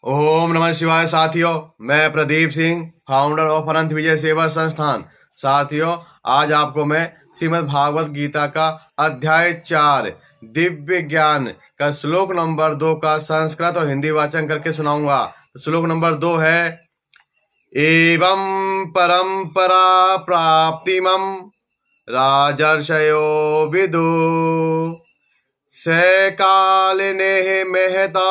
ओम नमः शिवाय साथियों, मैं प्रदीप सिंह, फाउंडर ऑफ अनंत विजय सेवा संस्थान। साथियों, आज आपको मैं श्रीमद् भागवत गीता का अध्याय 4 दिव्य ज्ञान का श्लोक नंबर 2 का संस्कृत और हिंदी वाचन करके सुनाऊंगा। श्लोक नंबर 2 है, एवं परंपरा प्राप्तिमं राजर्षयो विदु से कालिने महता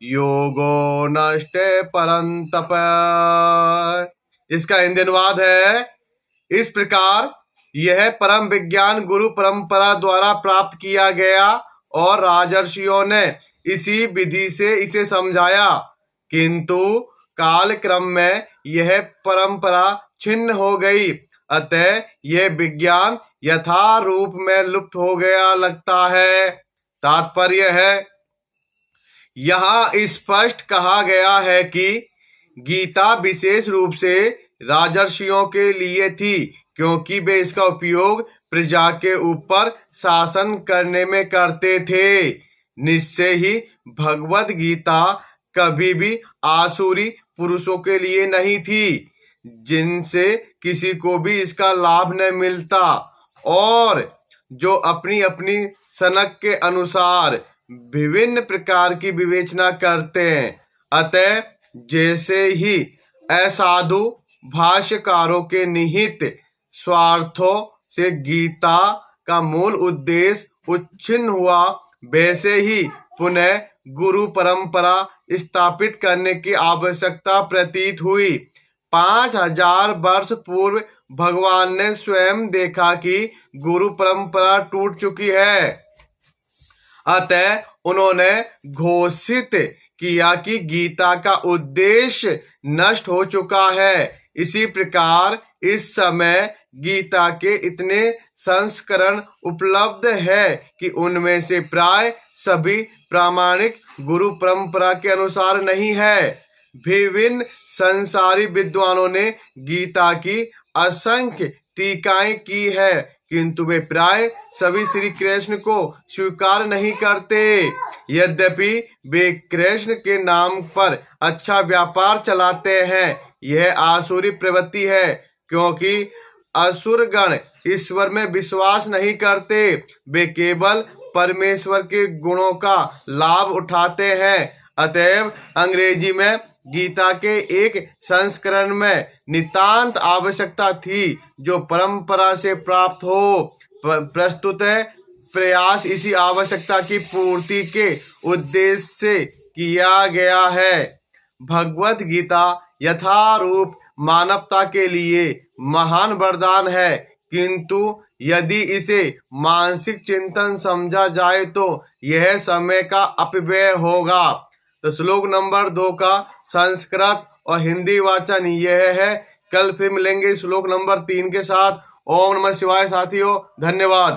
योगो नष्टे परंतप। इसका हिंदी अनुवाद है, इस प्रकार यह परम विज्ञान गुरु परंपरा द्वारा प्राप्त किया गया और राजर्षियों ने इसी विधि से इसे समझाया, किंतु काल क्रम में यह परंपरा छिन्न हो गई, अतः यह विज्ञान यथा रूप में लुप्त हो गया लगता है। तात्पर्य है, यहाँ स्पष्ट कहा गया है कि गीता विशेष रूप से राजर्षियों के लिए थी, क्योंकि वे इसका उपयोग प्रजा के ऊपर शासन करने में करते थे। निश्चय ही भगवत गीता कभी भी आसुरी पुरुषों के लिए नहीं थी, जिनसे किसी को भी इसका लाभ न मिलता और जो अपनी अपनी सनक के अनुसार विभिन्न प्रकार की विवेचना करते हैं। अतः जैसे ही असाधु भाष्यकारों के निहित स्वार्थों से गीता का मूल उद्देश्य उच्छिन्न हुआ, वैसे ही पुनः गुरु परंपरा स्थापित करने की आवश्यकता प्रतीत हुई। 5000 वर्ष पूर्व भगवान ने स्वयं देखा कि गुरु परंपरा टूट चुकी है, अतः उन्होंने घोषित किया कि गीता का उद्देश्य नष्ट हो चुका है। इसी प्रकार इस समय गीता के इतने संस्करण उपलब्ध है कि उनमें से प्राय सभी प्रामाणिक गुरु परंपरा के अनुसार नहीं है। विभिन्न संसारी विद्वानों ने गीता की असंख्य टीकाएं की है, किंतु वे प्राय सभी श्री कृष्ण को स्वीकार नहीं करते। यद्यपि वे कृष्ण के नाम पर अच्छा व्यापार चलाते हैं, यह आसुरी प्रवृत्ति है, क्योंकि असुरगण ईश्वर में विश्वास नहीं करते, वे केवल परमेश्वर के गुणों का लाभ उठाते हैं। अतएव अंग्रेजी में गीता के एक संस्करण में नितांत आवश्यकता थी, जो परंपरा से प्राप्त हो। प्रस्तुत प्रयास इसी आवश्यकता की पूर्ति के उद्देश्य से किया गया है। भगवत गीता यथारूप मानवता के लिए महान वरदान है, किंतु यदि इसे मानसिक चिंतन समझा जाए तो यह समय का अपव्यय होगा। तो श्लोक नंबर 2 का संस्कृत और हिंदी वाचन यह है। कल फिर मिलेंगे श्लोक नंबर 3 के साथ। ओम नमः शिवाय साथियों, धन्यवाद।